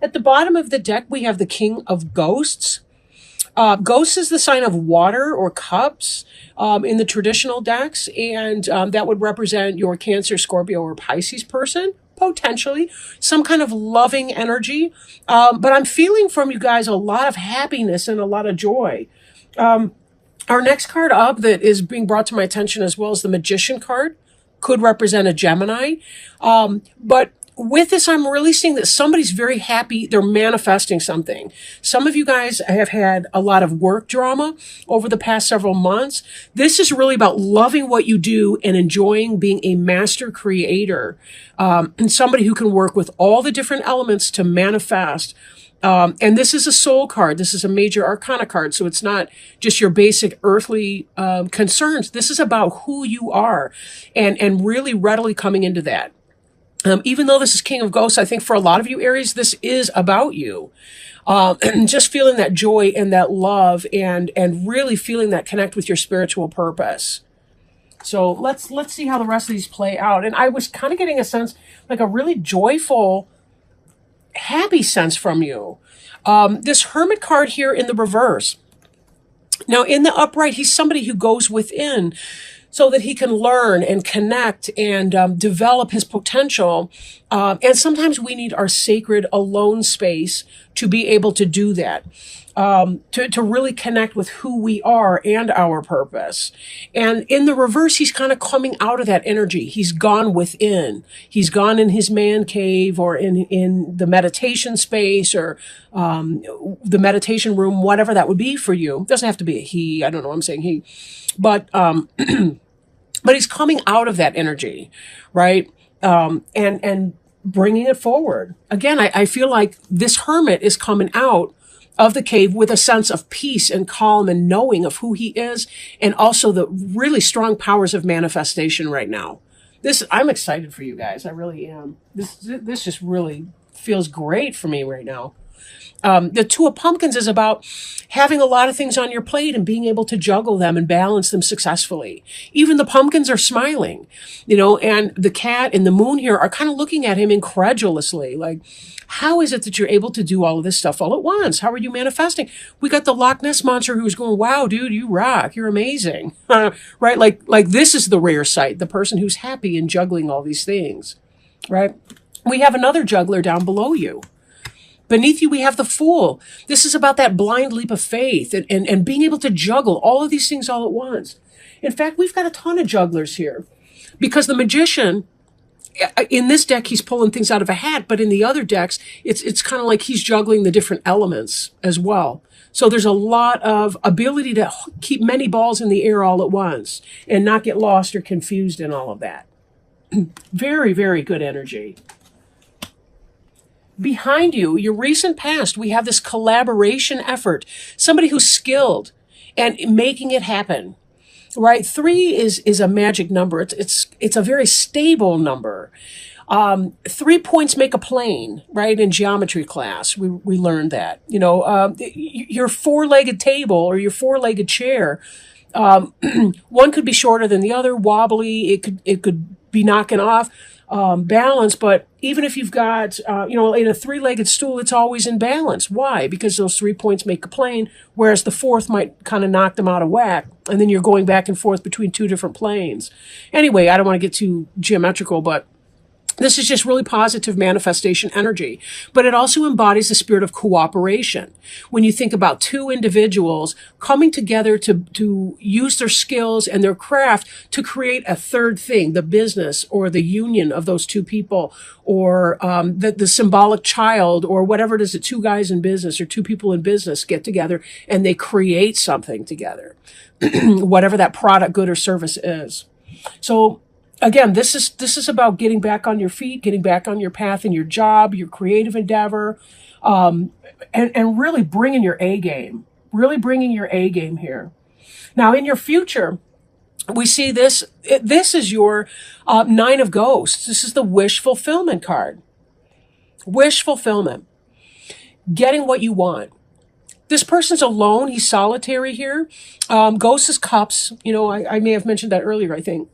At the bottom of the deck, we have the King of Ghosts. Ghosts is the sign of water or cups in the traditional decks, and that would represent your Cancer, Scorpio, or Pisces person, potentially. Some kind of loving energy. But I'm feeling from you guys a lot of happiness and a lot of joy. Our next card up that is being brought to my attention as well as the Magician card could represent a Gemini. But with this, I'm really seeing that somebody's very happy. They're manifesting something. Some of you guys have had a lot of work drama over the past several months. This is really about loving what you do and enjoying being a master creator, and somebody who can work with all the different elements to manifest. And this is a soul card. This is a major arcana card. So it's not just your basic earthly concerns. This is about who you are and really readily coming into that. Even though this is King of Ghosts, I think for a lot of you, Aries, this is about you. And just feeling that joy and that love and really feeling that connect with your spiritual purpose. So let's see how the rest of these play out. And I was kind of getting a sense, like a really joyful, happy sense from you. This Hermit card here in the reverse. Now, in the upright, he's somebody who goes within so that he can learn and connect and develop his potential. And sometimes we need our sacred alone space to be able to do that, to really connect with who we are and our purpose. And in the reverse, he's kind of coming out of that energy. He's gone within. He's gone in his man cave or in the meditation space or the meditation room, whatever that would be for you. It doesn't have to be a he. I don't know. I'm saying he. But but he's coming out of that energy, right? And bringing it forward. Again, I feel like this hermit is coming out of the cave with a sense of peace and calm and knowing of who he is, and also the really strong powers of manifestation right now. I'm excited for you guys. I really am. This just really feels great for me right now. The Two of Pumpkins is about having a lot of things on your plate and being able to juggle them and balance them successfully. Even the pumpkins are smiling, and the cat and the moon here are kind of looking at him incredulously. Like, how is it that you're able to do all of this stuff all at once? How are you manifesting? We got the Loch Ness Monster who's going, wow, dude, you rock. You're amazing. Right? Like this is the rare sight, the person who's happy and juggling all these things, right? We have another juggler down below you. Beneath you, we have the Fool. This is about that blind leap of faith and being able to juggle all of these things all at once. In fact, we've got a ton of jugglers here because the Magician, in this deck, he's pulling things out of a hat, but in the other decks, it's kind of like he's juggling the different elements as well. So there's a lot of ability to keep many balls in the air all at once and not get lost or confused in all of that. Very, very good energy. Behind you, your recent past, we have this collaboration effort, somebody who's skilled and making it happen, right? 3 is a magic number. It's a very stable number. 3 points make a plane, right? In geometry class, we learned that. Your 4-legged table or your 4-legged chair, one could be shorter than the other, wobbly. It could be knocking off balance, but even if you've got, in a 3-legged stool, it's always in balance. Why? Because those 3 points make a plane, whereas the 4th might kind of knock them out of whack, and then you're going back and forth between 2 different planes. Anyway, I don't want to get too geometrical, but this is just really positive manifestation energy, but it also embodies the spirit of cooperation. When you think about 2 individuals coming together to use their skills and their craft to create a third thing, the business or the union of those 2 people, or the symbolic child, or whatever it is that 2 guys in business or 2 people in business get together and they create something together, whatever that product, good, or service is. So again, this is about getting back on your feet, getting back on your path in your job, your creative endeavor, and really bringing your A game, here. Now, in your future, we see this is your 9 of Ghosts. This is the wish fulfillment card. Wish fulfillment. Getting what you want. This person's alone. He's solitary here. Ghost is cups. I may have mentioned that earlier, I think.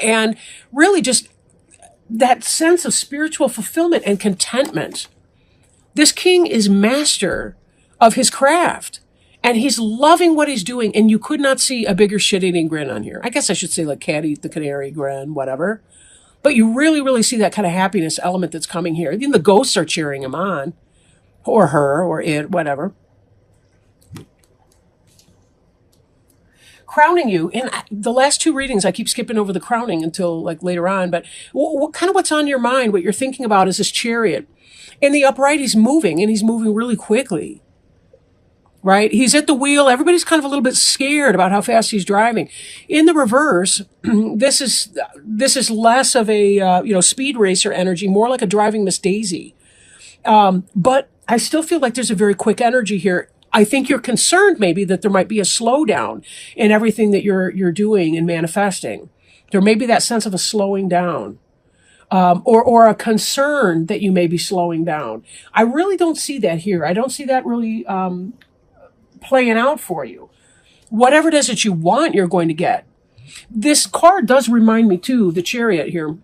And really just that sense of spiritual fulfillment and contentment, This king is master of his craft. And he's loving what he's doing. And you could not see a bigger shit-eating grin on here. I guess I should say like cat eat the canary grin, whatever. But you really, really see that kind of happiness element that's coming here. Even the ghosts are cheering him on. Or her, or it, whatever. Crowning you. In the last two readings, I keep skipping over the crowning until like later on. But kind of what's on your mind, what you're thinking about is this chariot. In the upright, he's moving, and he's moving really quickly. Right? He's at the wheel. Everybody's kind of a little bit scared about how fast he's driving. In the reverse, this is less of a speed racer energy, more like a driving Miss Daisy. But I still feel like there's a very quick energy here. I think you're concerned maybe that there might be a slowdown in everything that you're doing and manifesting. There may be that sense of a slowing down. Or a concern that you may be slowing down. I really don't see that here. I don't see that really playing out for you. Whatever it is that you want, you're going to get. This card does remind me too, the Chariot here,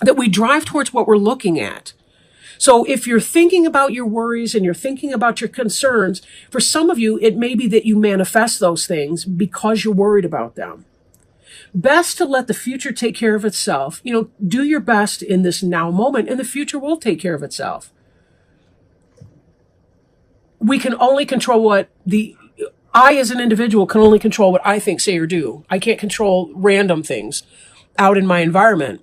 that we drive towards what we're looking at. So if you're thinking about your worries and you're thinking about your concerns, for some of you, it may be that you manifest those things because you're worried about them. Best to let the future take care of itself. Do your best in this now moment, and the future will take care of itself. We can only control I as an individual can only control what I think, say, or do. I can't control random things out in my environment.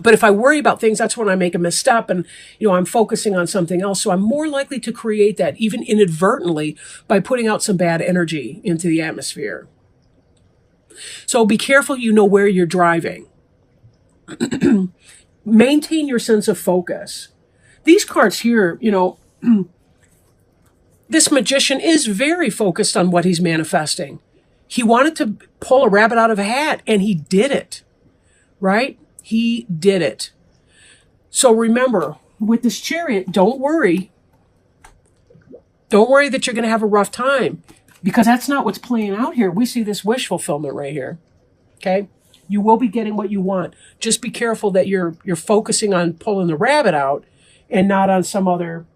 But if I worry about things, that's when I make a misstep and, I'm focusing on something else. So I'm more likely to create that, even inadvertently, by putting out some bad energy into the atmosphere. So be careful you know where you're driving. Maintain your sense of focus. These cards here, this magician is very focused on what he's manifesting. He wanted to pull a rabbit out of a hat, and he did it, right? He did it. So remember, with this Chariot, don't worry. Don't worry that you're going to have a rough time, because that's not what's playing out here. We see this wish fulfillment right here, okay? You will be getting what you want. Just be careful that you're focusing on pulling the rabbit out and not on some other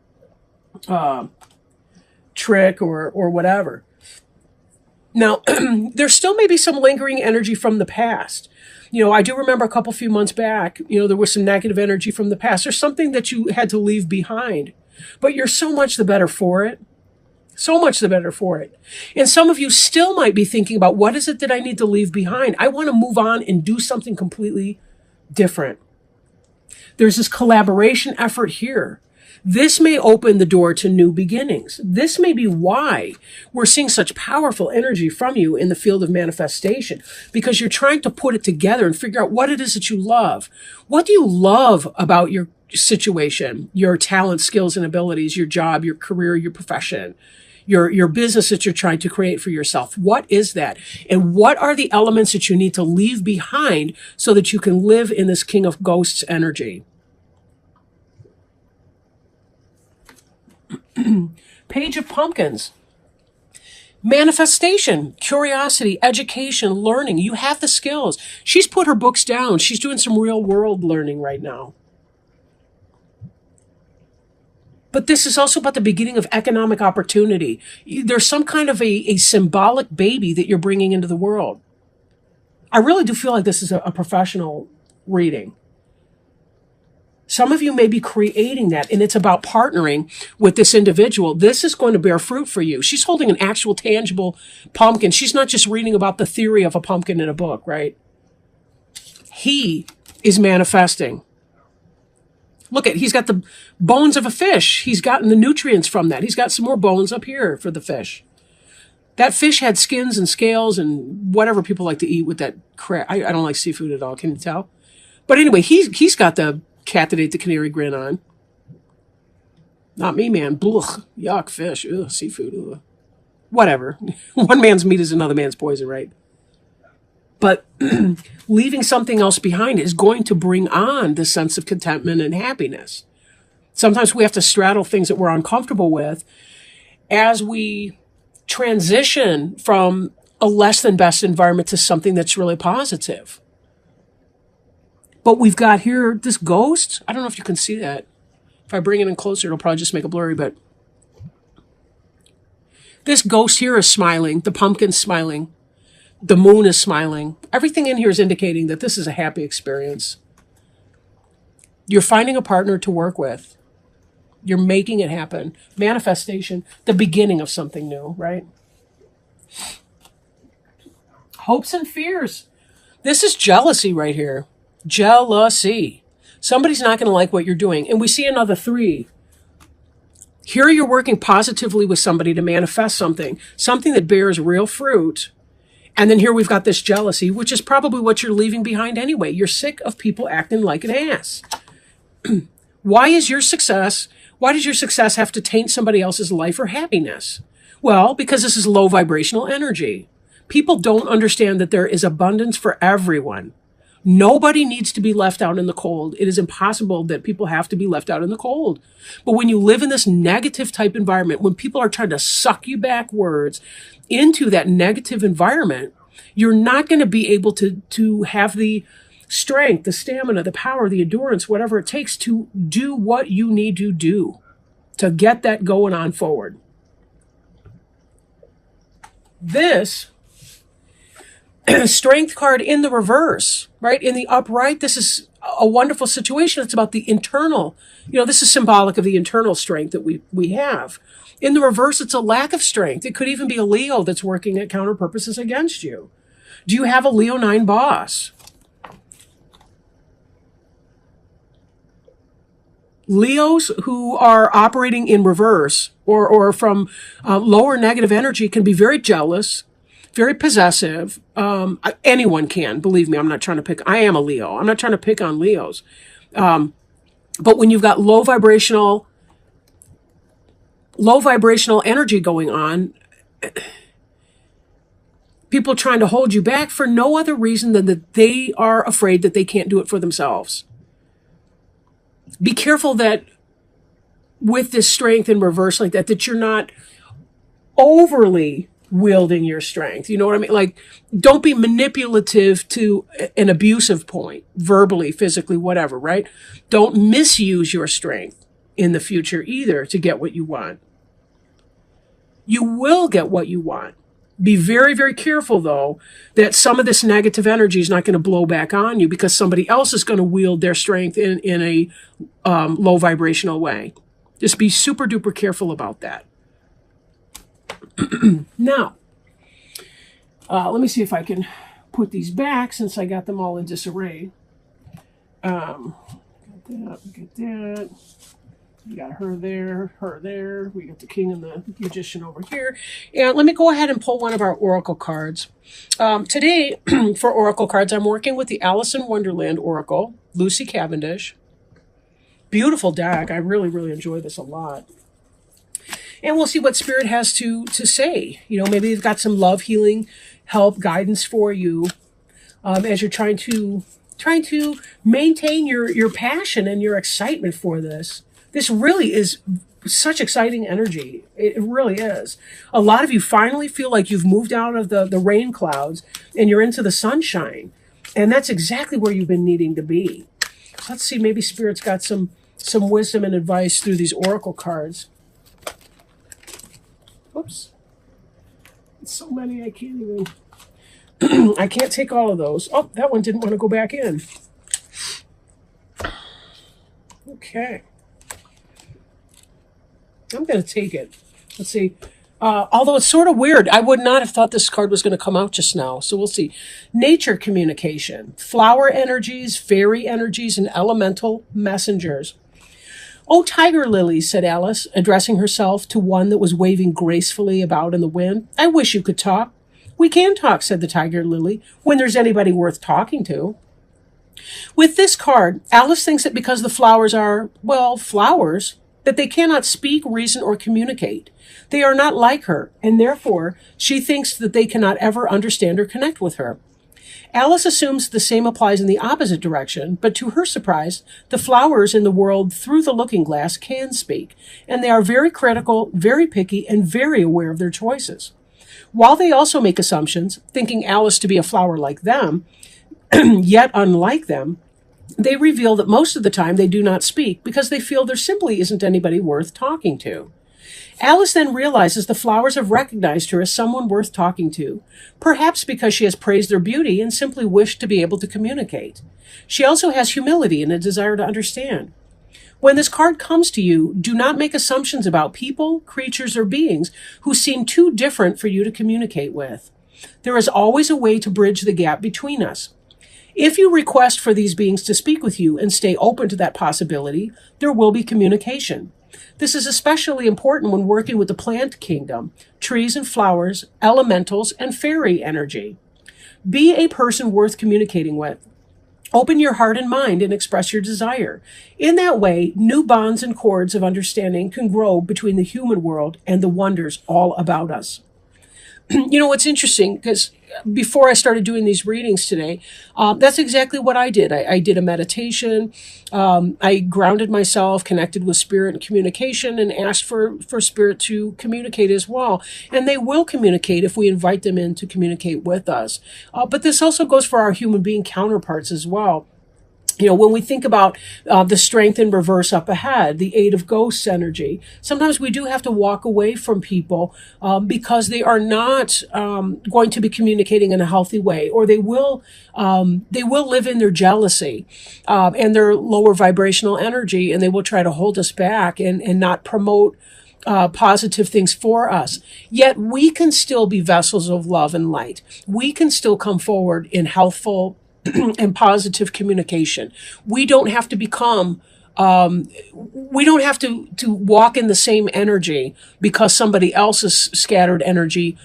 trick or whatever. Now, there still may be some lingering energy from the past. I do remember a few months back, there was some negative energy from the past. There's something that you had to leave behind, but you're so much the better for it. So much the better for it. And some of you still might be thinking about, what is it that I need to leave behind? I want to move on and do something completely different. There's this collaboration effort here. This may open the door to new beginnings. This may be why we're seeing such powerful energy from you in the field of manifestation, because you're trying to put it together and figure out what it is that you love. What do you love about your situation, your talent, skills, and abilities, your job, your career, your profession, your business that you're trying to create for yourself? What is that? And what are the elements that you need to leave behind so that you can live in this King of Ghosts energy? Page of Pumpkins. Manifestation, curiosity, education, learning. You have the skills. She's put her books down. She's doing some real world learning right now. But this is also about the beginning of economic opportunity. There's some kind of a symbolic baby that you're bringing into the world. I really do feel like this is a professional reading. Some of you may be creating that, and it's about partnering with this individual. This is going to bear fruit for you. She's holding an actual tangible pumpkin. She's not just reading about the theory of a pumpkin in a book, right? He is manifesting. Look he's got the bones of a fish. He's gotten the nutrients from that. He's got some more bones up here for the fish. That fish had skins and scales and whatever people like to eat with that crap. I don't like seafood at all. Can you tell? But anyway, he's got the cat that ate the canary grin on. Not me, man. Blech. Yuck, fish. Ugh, seafood. Ugh. Whatever. One man's meat is another man's poison, right? But leaving something else behind is going to bring on the sense of contentment and happiness. Sometimes we have to straddle things that we're uncomfortable with as we transition from a less than best environment to something that's really positive. But we've got here this ghost. I don't know if you can see that. If I bring it in closer, it'll probably just make it blurry, but this ghost here is smiling. The pumpkin's smiling. The moon is smiling. Everything in here is indicating that this is a happy experience. You're finding a partner to work with. You're making it happen. Manifestation, the beginning of something new, right? Hopes and fears. This is jealousy right here. Jealousy. Somebody's not going to like what you're doing. And we see another 3. Here you're working positively with somebody to manifest something that bears real fruit. And then here we've got this jealousy, which is probably what you're leaving behind anyway. You're sick of people acting like an ass. Why does your success have to taint somebody else's life or happiness? Well, because this is low vibrational energy. People don't understand that there is abundance for everyone. Nobody needs to be left out in the cold. It is impossible that people have to be left out in the cold. But when you live in this negative type environment, when people are trying to suck you backwards into that negative environment, you're not going to be able to have the strength, the stamina, the power, the endurance, whatever it takes to do what you need to do to get that going on forward. This strength card in the reverse, right? In the upright, this is a wonderful situation. It's about the internal, this is symbolic of the internal strength that we have. In the reverse, it's a lack of strength. It could even be a Leo that's working at counter purposes against you. Do you have a Leo 9 boss? Leos who are operating in reverse or from lower negative energy can be very jealous, very possessive. Anyone can, believe me, I'm not trying to pick. I am a Leo. I'm not trying to pick on Leos. But when you've got low vibrational energy going on, people trying to hold you back for no other reason than that they are afraid that they can't do it for themselves. Be careful that with this strength in reverse like that you're not overly wielding your strength. You know what I mean? Like, don't be manipulative to an abusive point, verbally, physically, whatever, right? Don't misuse your strength in the future either to get what you want. You will get what you want. Be very, very careful, though, that some of this negative energy is not going to blow back on you because somebody else is going to wield their strength in a low vibrational way. Just be super duper careful about that. Now, let me see if I can put these back since I got them all in disarray. Get that. We got her there. We got the king and the magician over here. And let me go ahead and pull one of our oracle cards. Today, for oracle cards, I'm working with the Alice in Wonderland Oracle, Lucy Cavendish. Beautiful deck. I really, really enjoy this a lot. And we'll see what Spirit has to say. Maybe they've got some love, healing, help, guidance for you as you're trying to maintain your passion and your excitement for this. This really is such exciting energy. It really is. A lot of you finally feel like you've moved out of the rain clouds and you're into the sunshine. And that's exactly where you've been needing to be. So let's see, maybe Spirit's got some wisdom and advice through these oracle cards. Oops. It's so many I can't even... I can't take all of those. Oh, that one didn't want to go back in. Okay. I'm going to take it. Let's see. Although it's sort of weird. I would not have thought this card was going to come out just now. So we'll see. Nature communication. Flower energies, fairy energies, and elemental messengers. "Oh, tiger lilies," said Alice, addressing herself to one that was waving gracefully about in the wind. "I wish you could talk." "We can talk," said the tiger lily, "when there's anybody worth talking to." With this card, Alice thinks that because the flowers are, well, flowers, that they cannot speak, reason, or communicate. They are not like her, and therefore she thinks that they cannot ever understand or connect with her. Alice assumes the same applies in the opposite direction, but to her surprise, the flowers in the world through the looking glass can speak, and they are very critical, very picky, and very aware of their choices. While they also make assumptions, thinking Alice to be a flower like them, yet unlike them, They reveal that most of the time they do not speak because they feel there simply isn't anybody worth talking to. Alice then realizes the flowers have recognized her as someone worth talking to, perhaps because she has praised their beauty and simply wished to be able to communicate. She also has humility and a desire to understand. When this card comes to you, do not make assumptions about people, creatures, or beings who seem too different for you to communicate with. There is always a way to bridge the gap between us. If you request for these beings to speak with you and stay open to that possibility, there will be communication. This is especially important when working with the plant kingdom, trees and flowers, elementals, and fairy energy. Be a person worth communicating with. Open your heart and mind and express your desire. In that way, new bonds and cords of understanding can grow between the human world and the wonders all about us. You know, what's interesting, because before I started doing these readings today, that's exactly what I did. I did a meditation. I grounded myself, connected with spirit and communication, and asked for spirit to communicate as well. And they will communicate if we invite them in to communicate with us. But this also goes for our human being counterparts as well. You know, when we think about the strength in reverse up ahead, the Eight of Ghosts energy, sometimes we do have to walk away from people because they are not going to be communicating in a healthy way, or they will live in their jealousy and their lower vibrational energy, and they will try to hold us back and not promote positive things for us. Yet we can still be vessels of love and light. We can still come forward in healthful and positive communication. We don't have to become, we don't have to walk in the same energy because somebody else's scattered energy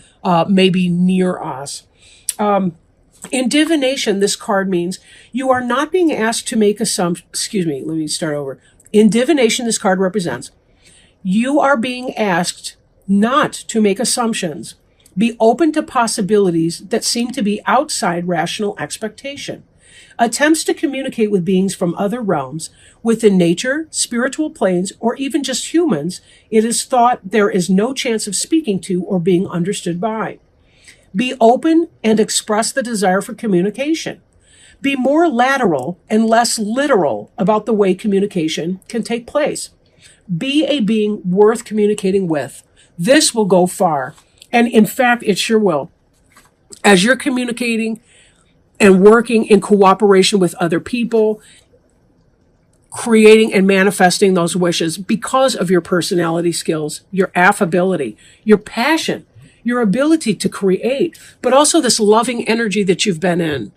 may be near us. In divination, this card means you are not being asked to make assumptions. In divination, this card represents you are being asked not to make assumptions. Be open to possibilities that seem to be outside rational expectation. Attempts to communicate with beings from other realms, within nature, spiritual planes, or even just humans, it is thought there is no chance of speaking to or being understood by. Be open and express the desire for communication. Be more lateral and less literal about the way communication can take place. Be a being worth communicating with. This will go far. And in fact, it sure will. As you're communicating and working in cooperation with other people, creating and manifesting those wishes because of your personality skills, your affability, your passion, your ability to create, but also this loving energy that you've been in.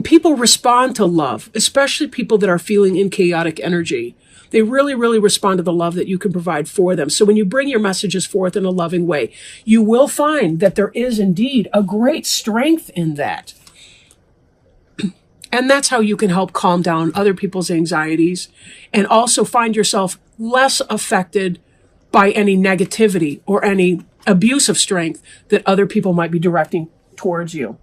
People respond to love, especially people that are feeling in chaotic energy. They really, really respond to the love that you can provide for them. So when you bring your messages forth in a loving way, you will find that there is indeed a great strength in that. And that's how you can help calm down other people's anxieties and also find yourself less affected by any negativity or any abuse of strength that other people might be directing towards you.